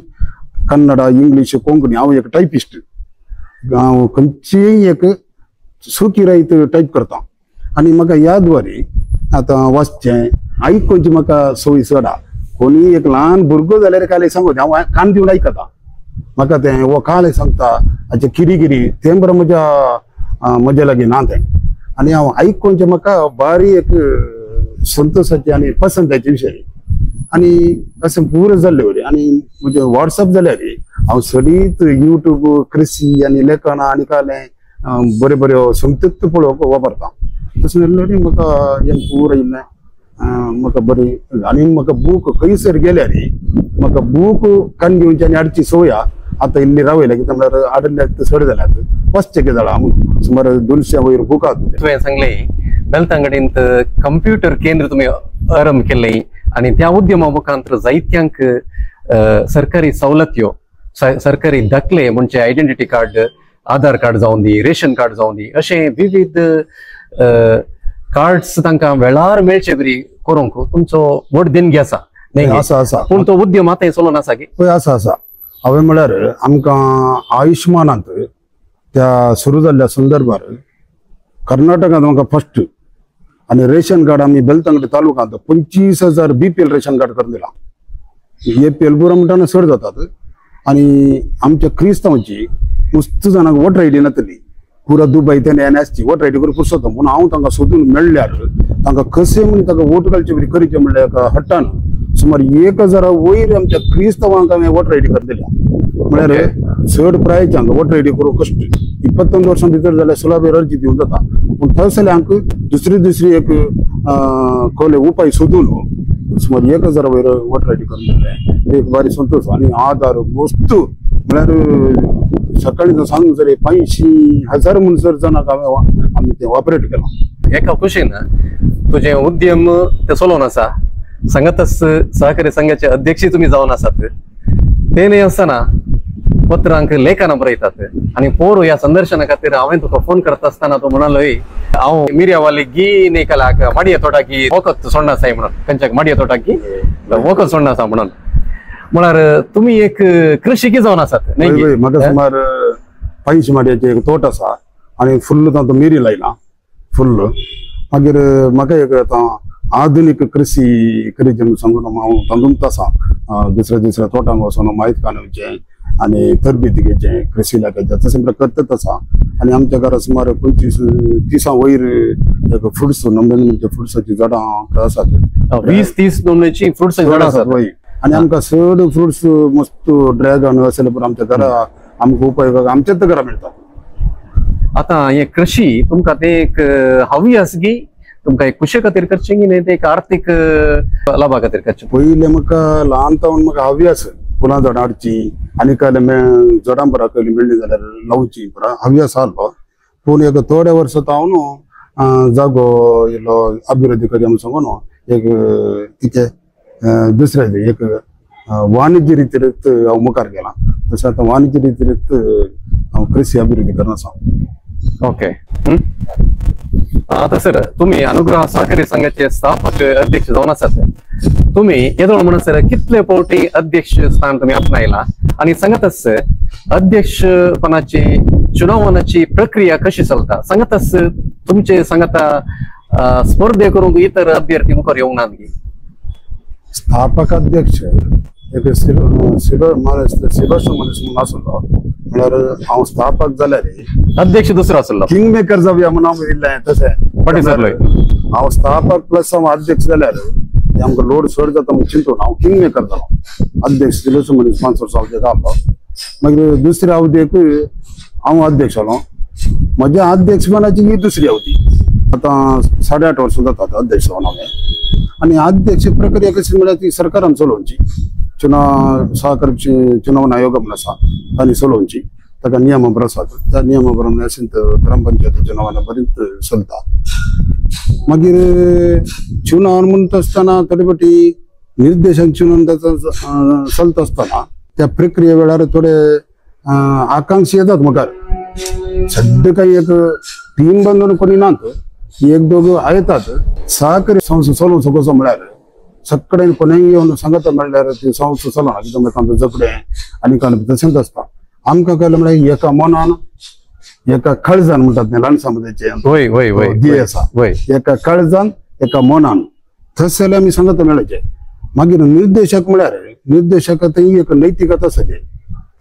B: कन्नडा इंग्लीश कोंकणी हांव एक टायपिस्ट हांव खंयचीय एक सुखीरायत टायप करता आनी म्हाका ह्या द्वारे आतां वाचचें आयकूंची म्हाका सवय चड आहा. कोणी एक ल्हान भुरगो जाल्यार काले सांगून हांव कान दिवन आयकता म्हाका तें वो काले सांगता हाचे किरी किरी तें बरें म्हज्या लागीं ना तें आनी हांव आयकूंचें म्हाका बारी एक संतोशाचे आनी पसंताचे विशय आनी अशें पुरो जाल्ले वरी. आनी म्हजें वॉट्सअप जाल्यार हांव सडीत यूट्यूब कृषी आनी लेखन आनी कालें बऱ्यो बऱ्यो संगीत पळोवप वापरता. तशें जाल्यार म्हाका हें पुरो येयल्लें म्हाका बरी आनी म्हाका बूक खंयसर गेल्यार म्हाका बूक कान घेवची आनी हाडची सवय आतां इल्ली रावयल्या कित्याक म्हळ्यार आडल्यात चड जाल्यात वचचें कितें जाला सुमार 200 वयर बूक आहात.
A: तुवें सांगलें बेलतांगडींत कंप्युटर केंद्र तुमी आरंभ केल्लें आनी त्या उद्यमा मुखांतर जायत्यांक सरकारी सवलत्यो सरकारी दाखले म्हणजे आयडेंटिटी कार्ड आधार कार्ड जावं दी रेशन कार्ड जावं दी अशें विविध कार्ड्स तांकां वेळार मेळचे बरी करूंक तुमचो व्हड देणगी आसा.
B: आसा आसा
A: पूण तो उद्यम आतां चलोवन आसा की?
B: पळय आसा आसा. हांवें म्हळ्यार आमकां आयुश्मानांत त्या सुरू जाल्ल्या संदर्भार कर्नाटकांत म्हाका फर्स्ट आनी रेशन कार्ड आमी बेलतांगडी तालुकांत 25,000 BPL रेशन कार्ड करून दिलां. APL पुरो म्हणटाना चड जातात आनी आमच्या क्रिस्तांवांची मस्त जाणांक वोटर आयडी नातली पुरा दुबय ते NS ची वोटर आयडी करून पुरसता म्हूण हांव तांकां सोदून मेळ्ळ्यार तांकां कशें म्हण तांकां वोट घालचे बरी करीचे म्हणल्यार एका हट्टान सुमार 1,000 वयर आमच्या क्रिस्तांवांक हांवें वोटर आयडी करून दिल्या. म्हळ्यार चड प्रायाचे हांकां वोटर आयडी करूंक कश्ट 22 वर्सां भितर जाल्यार सुलाभेर अर्जी दिवंक जाता. पूण थंयसल्यांक दुसरी एक खोले उपाय सोदून सुमार 1,000 वयर वोटर आयडी करून दिले एक बारी संतोश. आनी आधार वस्तू म्हळ्यार सकाळी सांग जर 85,000 म्हणून जर जाणांक आमी तें ऑपरेट केलां.
A: एका खुशीन तुझे उद्यम ते चलोवन आसा. संगतस सहकारी संघाचे अध्यक्ष तुम्ही जावन आसात. ते न्ही आसतना पत्रांक लेखनां बरयतात आनी पोर ह्या संदर्शना खातीर हांवें तुका फोन करता आसतना तो म्हणालोय हांव मिर्यावाली गी न्ही केलाक माडये तोटाकी वखद सोडना आसाय म्हणून खंयच्याक माडये तोटाकी वखद सोडना आसा म्हणून. म्हळ्यार तुमी एक कृषिकी जावन आसात न्ही?
B: म्हाका सुमार 5 माडयाचे एक तोट आसा आनी फुल्ल तातूंत मिरी लायला फुल्ल. मागीर म्हाका एक आतां आधुनीक कृषी करीचे म्हणून सांगून हांव तातूंत आसा. दुसऱ्या तोटांक वचून म्हायती काडुचें आनी तरबेती घेवचें कृषी इलाक्याच्या तशें करतच आसा. आनी आमच्या घरा सुमार 25-30 वयर एक फ्रुट्स नंबर फ्रुट्साची झाडां आसात.
A: 20-30 नंबराची फ्रुट्साची झाडां आसात
B: वय. आनी आमकां चड फ्रुट्स मस्त ड्रॅगन असले पण आमच्या घरा आमकां उपयोग आमच्याच घरा मेळटा.
A: आतां हे कृषी तुमकां ते एक हव्यास गी तुमकां एक कुशे खातीर करचें की न्ही ते एक आर्थीक लाभा खातीर करचें?
B: पयलें म्हाका ल्हानपण म्हाका हव्यास फुलां झाडां हाडची आनी कांय झाडां बरां कहली मेळ्ळी जाल्यार लावची बरा हव्यास आहलो. पूण एक थोड्या वर्सां हांव न्हू जागो इल्लो अभिवृद्धी करया म्हणून सांगून एक तिचे दुसऱ्या एक वाणिज्य रितीरीत हांव मुखार गेलां. तशें आतां वाणिज्य रितीरीत हांव कृषी अभिवृद्धी करना आसा.
A: ओके. आता सर तुम्ही अनुग्रह सहकारी संघाचे स्थापक अध्यक्ष जावन आसात. तुम्ही येदोळ म्हणसर कितले फावटी अध्यक्ष स्थान तुम्ही आपणायला आणि सांगतास अध्यक्षपणाची चुनावणाची प्रक्रिया कशी चलता सांगतास तुमचे सांगता स्पर्धे करूंक इतर अभ्यर्थी मुखार येवंक नात गी?
B: स्थापक अध्यक्ष एक शिलो मनीस म्हणून आसलो म्हळ्यार हांव स्थापक जाल्यार
A: अध्यक्ष दुसरो आसलो
B: किंग मेकर जावया म्हणून हांव दिल्लें तशें.
A: पाटी सरलोय
B: हांव स्थापक प्लस हांव अध्यक्ष जाल्यार आमकां लोड चड जाता म्हूण चिंतून हांव किंग मेकर जालो अध्यक्ष दिलो म्हण स्पॉन्सर जावचें जालो मागीर दुसऱ्या अवधेक हांव अध्यक्ष जालो म्हज्या अध्यक्षपणाची ही दुसरी अवधी आतां 8.5 वर्सां जातात अध्यक्ष जावन हांवें आनी अध्यक्ष प्रक्रिया कशी म्हळ्यार ती सरकारान चलोवची सहकारी चुनावणा आयोग म्हण आसा तांणी चलोवची ताका नियम आसात त्या नियमा प्रमाणे असेंत ग्रामपंचायती चुनावांना बरीच चलता मागीर चुनाव म्हणत असताना तरीपटी निर्देशांक चुनाव चलत असताना त्या प्रक्रिये वेळार थोडे आकांक्षी येतात मुखार सध्या काही एक टीम बांधून कोणी नात एक दोघ येतात सहकारी संस्था चलोवचो कसो म्हळ्यार सगळें कोणेय येवन सांगता म्हळ्यार ती संस्था चलना कित्याक तांचो जगडे आनी तशेंच आसता आमकां कळ्ळें म्हळ्यार एका मनान एका काळजान म्हणटात न्ही ल्हान समाजाचे ध्येय आसा एका काळजान एका मनान तशें जाल्यार आमी सांगता मेळचे मागीर निर्देशक म्हळ्यार निर्देशकांतय एक नैतिकता आसाचे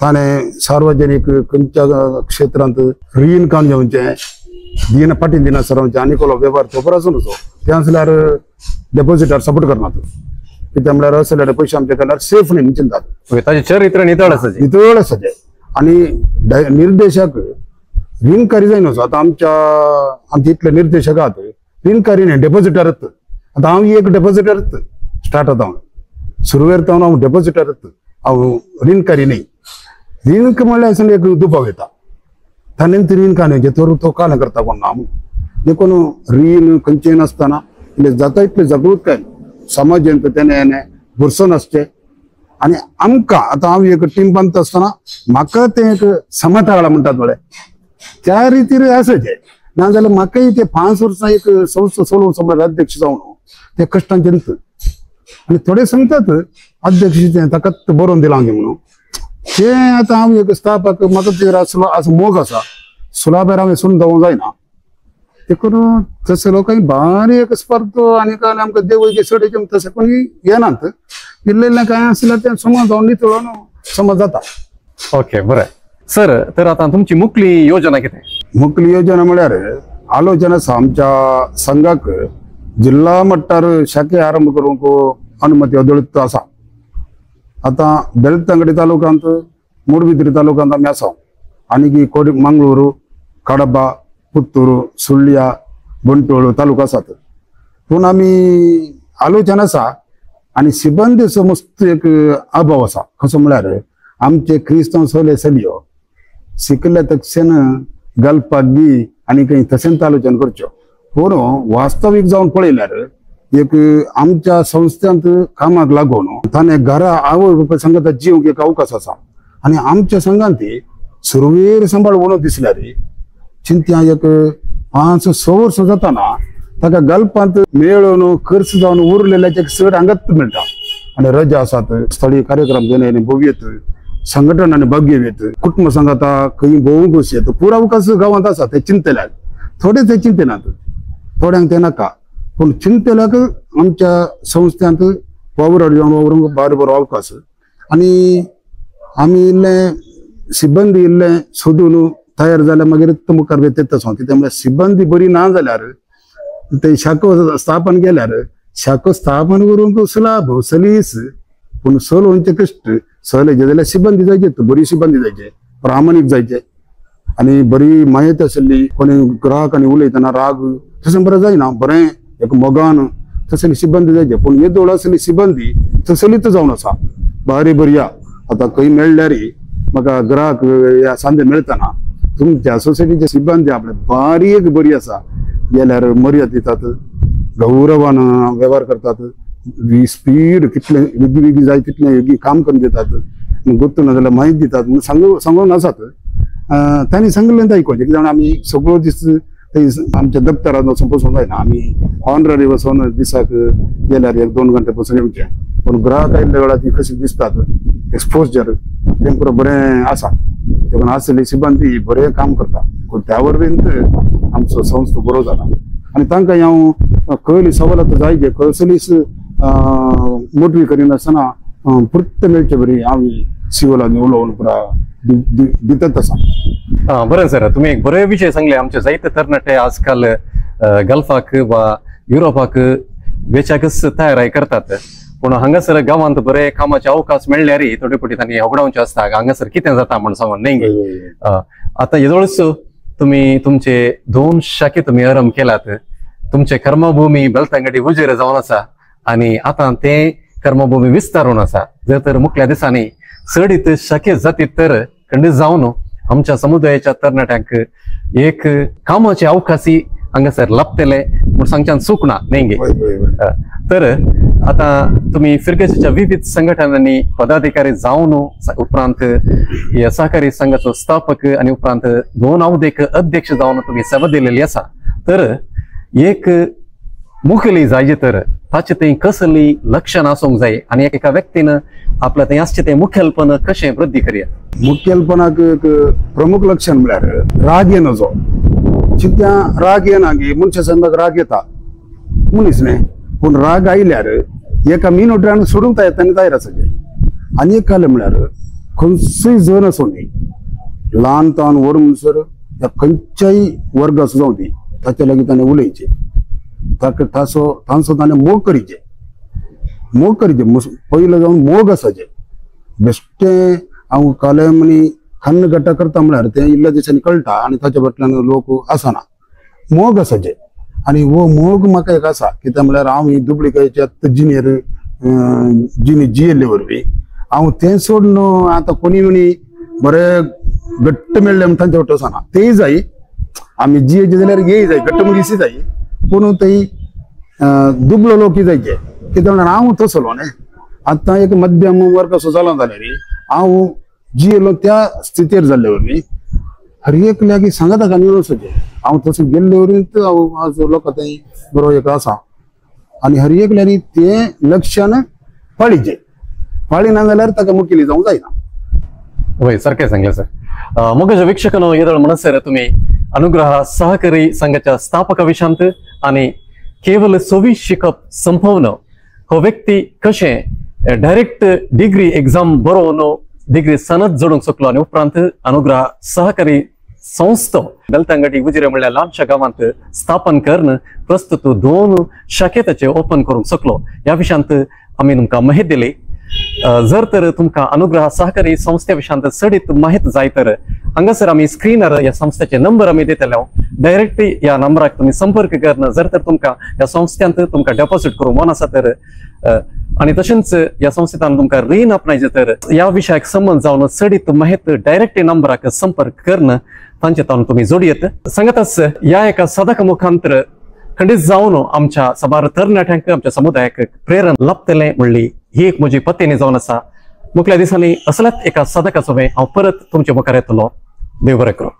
B: ताणें सार्वजनीक खंयच्या क्षेत्रांत रीण काडून घेवचें फाटीं दिना सरवचें आनी कसलो वेव्हार तो बरो आसूं नजो तें आसल्यार डेपोजिटार सपोर्ट करनात कित्याक म्हळ्यार अशे जाल्यार पयशे आमचे कडल्यार सेफ न्ही चिंतात
A: ताचें चरित्र नितळ
B: आसाचें आनी निर्देशक रीणकारी जाय नजो आतां आमचे इतले निर्देशक आहात रीणकारी न्ही डेपोजिटारच आतां हांव एक डेपोजिटारच स्टार्ट जाता सुरवेर जावन हांव डेपोजिटारच हांव रीणकारी न्ही रीण म्हळ्यार एक दुबाव येता ताणें ती रीण काडून तर तो काल करता कोण ना देखून रीण खंयचेय नासतना इतले जाता इतले जागृताय समाजांत तेणे बुरसो नासचें आनी आमकां आतां हांव एक टीम बांदता आसतना म्हाका तें एक समताळा म्हणटात म्हळ्यार त्या रितीर आसाचें ना जाल्यार म्हाकाय ते 5 वर्सां एक संस्था चलोवचो म्हळ्यार अध्यक्ष जावन ते कश्टांचे आनी थोडे सांगतात अध्यक्षाचें ताकाच बरोवन दिलां हांवें म्हणून ते आतां हांव एक स्थापक म्हाका ते असो मोग आसा सुलाभेर हांवें सुन जावंक जायना ते करून तशें लोकांनी बारी एक स्पर्धो आनी काय आमकां देवळचे सडेचे तशें कोणी येनात इल्लें काय आसल्यार तें समाज जावन नितळोन समाज जाता
A: ओके बरें सर तर आतां तुमची मुखली योजना कितें
B: मुखली योजना म्हळ्यार आलोचना आसा आमच्या संघाक जिल्हा मट्टार शाखे आरंभ करूंक अनुमती अदळत आसा आतां बेलतंगडी तालुक्यांत मूडबिद्री तालुक्यांत आमी आसा आनी कोडी मंगळूर कडबा पुत्तूर सुಳ್ಳ್ಯ गुंटूर तालुका आसात पूण आमी आलोचना आसा आनी सिबंदीचो मस्त एक अभाव आसा कसो म्हळ्यार आमचे क्रिस्तांव सगळे चलयो शिकले तशें घालपाक बी आनी खंय तशेंच आलोचना करच्यो पूण वास्तवीक जावन पळयल्यार एक आमच्या संस्थांत कामाक लागून ताणें घरा आवय संघात जीवंक एक अवकाश आसा आनी आमच्या संघांत सुरवेर सांबाळून दिसल्यार चिंत्या एक 5-6 वर्सां जाताना ताका घालपांत मेळोवन खर्च जावन उरलेल्याचे चड हांगाच मेळटा आनी रजा आसात स्थळीय कार्यक्रम जने भोवयेत संघटन आनी भोगयेत कुटुंब संघात खंय भोवूंक वचयेत पुरो अवकाश गांवांत आसा ते चिंतल्याक थोडे ते चिंतनात थोड्यांक ते नाका पूण चिंतल्याक आमच्या संस्थांत वावर वावरूंक बरो अवकाश आनी आमी इल्लें सिबंदी इल्लें सोदून तयार जाल्यार मागीर मुखार येता कित्याक म्हळ्यार सिबंदी बरी ना जाल्यार ते शाखो स्थापन केल्यार शाखो स्थापन करूंक सुलाभ सलीस पूण चलोवचे कश्ट चलयचे जाल्यार सिबंदी जायचे बरी सिबंदी जायचे प्रामाणीक जायचे आनी बरी मायेत आसली कोणी ग्राहक आनी उलयतना राग तशें बरें जायना बरें एक मोगान तसली सिबंदी जायचे पूण येदोळ आसली सिबंदी तसलीच जावन आसा बारी बरी आतां खंय मेळ्ळ्यार म्हाका ग्राहक ह्या सांजे मेळतना तुमच्या सोसायटीचे सिबंदी आपले बारी एक बरी आसा गेल्यार मर्याद दितात गौरवान वेव्हार करतात स्पीड कितले वेगळी जाय तितले वेगळी काम करून दितात गुर्तू ना जाल्यार माहिती दितात म्हणून सांगून आसात तांणी सांगलें तें आयकोचें कित्याक आमी सगळो दीस आमच्या दप्तरान वचून बसूंक जायना आमी ऑनररी वचून दिसाक गेल्यार 1-2 घंटे बसून येवचें पूण ग्राहक आयिल्ल्या वेळार ती कशी दिसतात एक्सपोजर तेंकां बरें आसा देखून आसली सिबंदी बरें काम करता पूण त्या वरवींत आमचो संस्था बरो जाला आनी तांकां हांव कहली सवलत जायचे कसलीच मोटवी करिनासतना पुर्त मेळचे बरी हांव सिवलांनी उलोवन पुरा दितात आसा
A: बरें सर तुम्ही एक बरे विषय सांगले आमचे जायते तरणाटे आजकाल गल्फाक वा युरोपाक वेचाकच तयारी करतात पूण हांगासर गांवांत बरे कामाचे अवकाश मेळ्ळ्यार थोडे पटी तांणी होगडावचे आसता हांगासर कितें जाता म्हण सांगून न्ही आता येदोळच तुम्ही तुमचे 2 शाखे तुम्ही आरंभ केलात तुमचे कर्मभूमी बेलतंगडी उजेर जावन आसा आणि आता ते कर्मभूमी विस्तारून आसा जर तर मुखल्या दिसांनी चडीत शक्य जातीत तर खंडीत जावन आमच्या समुदायाच्या तरणाट्यांक एक कामाचे अवकाशी हांगासर लाभतले म्हूण सांगच्यान चूक ना न्ही तर आता तुम्ही फिरगेच्या विविध संघटनांनी पदाधिकारी जावन उपरांत या सहकारी संघाचो स्थापक आणि उपरांत 2 अवधेक अध्यक्ष जावन तुम्ही सेवा दिलेली आसा तर एक मुखेली जाय तर ताचे थंय कसली लक्षण आसूंक जाय आणि एका व्यक्तीन आपल्या थंय आसचे ते मुखेलपण कशें वृद्धी करया
B: मुखेलपणाक एक प्रमुख लक्षण म्हळ्यार राग येणं जो चित्या राग येना की मनशा संघाक राग येता मनीस न्ही पूण राग आयल्यार एका मिनटान सोडूंक तयार आसचे आनी एक जालें म्हळ्यार खंयचोय जण आसूं न्ही ल्हान तान व्हड म्हणसर त्या खंयच्याय वर्ग आसूं जावं दी ताचे लागीं ताणें उलयचें तांचो ताणें मोग करीचे पयलें जावन मोग आसाचे बेश्टें हांव काले मनी खन्न गट्टा करता म्हळ्यार तें इल्ल्या दिसांनी कळटा आनी ताच्या फाटल्यान लोक आसना मोग आसाचे आनी हो मोग म्हाका एक आसा कित्याक म्हळ्यार हांव ही दुबळीकायच्या तज्जिनेर जियेल्ले वरवीं हांव तें सोडून आतां कोणी म्हणी बरें घट्ट मेळ्ळे म्हण तांचे फाट आसना तेय जाय आमी जियेचे जाल्यार हेय जाय घट्ट मनीसय जाय पूण थंय दुबळो लोक जायचे कित्याक म्हळ्यार हांव तसलो न्ही आतां एक मध्यम वर्ग असो जाला जाल्यार हांव जियेलो त्या स्थितीर जाल्ले वरवीं हर एक लागीं सांगता का न्ही वचचें हांव तसो गेल्ले वरीत हांव आज लोकां थंय बरो एक आसा आनी हर एक लागीं तें लक्षण पाळीचें पाळिना जाल्यार ताका मुखेली जावंक जायना
A: वय सारकें सांगलें सर मोगाच्या वीक्षकांनो येदोळ म्हणसर तुम्ही अनुग्रह सहकारी संघाच्या स्थापका विशांत आणि केवल 24 शिकप संपवण हो व्यक्ती कशें डायरेक्ट डिग्री एग्जाम बरोवन डिग्री सनद जोडूंक शकलो आनी उपरांत अनुग्रह सहकारी संस्था बेलतंगडी उजिरे म्हणल्यार ल्हानशा गांवांत स्थापन करून प्रस्तुत 2 शाखे ताचे ओपन करूंक शकलो ह्या विशयांत आमी तुमकां माहिती दिली जर तर तुमकां अनुग्रह सहकारी संस्थे विशयांत चडीत माहिती जाय तर हांगासर आमी स्क्रीनर ह्या संस्थेचे नंबर आमी दितले डायरेक्टली ह्या नंबराक तुम्ही संपर्क करून जर तर तुमकां ह्या संस्थेंत तुमकां डेपॉझिट करूंक मन आसा तर आणि तशेंच ह्या संस्थेंत तुमकां रीण आपणायचे तर ह्या विशयाक संबंध जावन चडीत माहिती डायरेक्टली नंबराक संपर्क करून तांचे तावन तुम्ही जोडयेत सांगताच ह्या एका सदक मुखांतर खंडीत जावन आमच्या सबार तरणाट्यांक आमच्या समुदायाक प्रेरण लाभतले म्हणली ही एक म्हजी पत्नी जावन आसा मुखल्या दिसांनी असल्याच एका सदकाचो हांव परत तुमच्या मुखार येतलो देव बरें करूं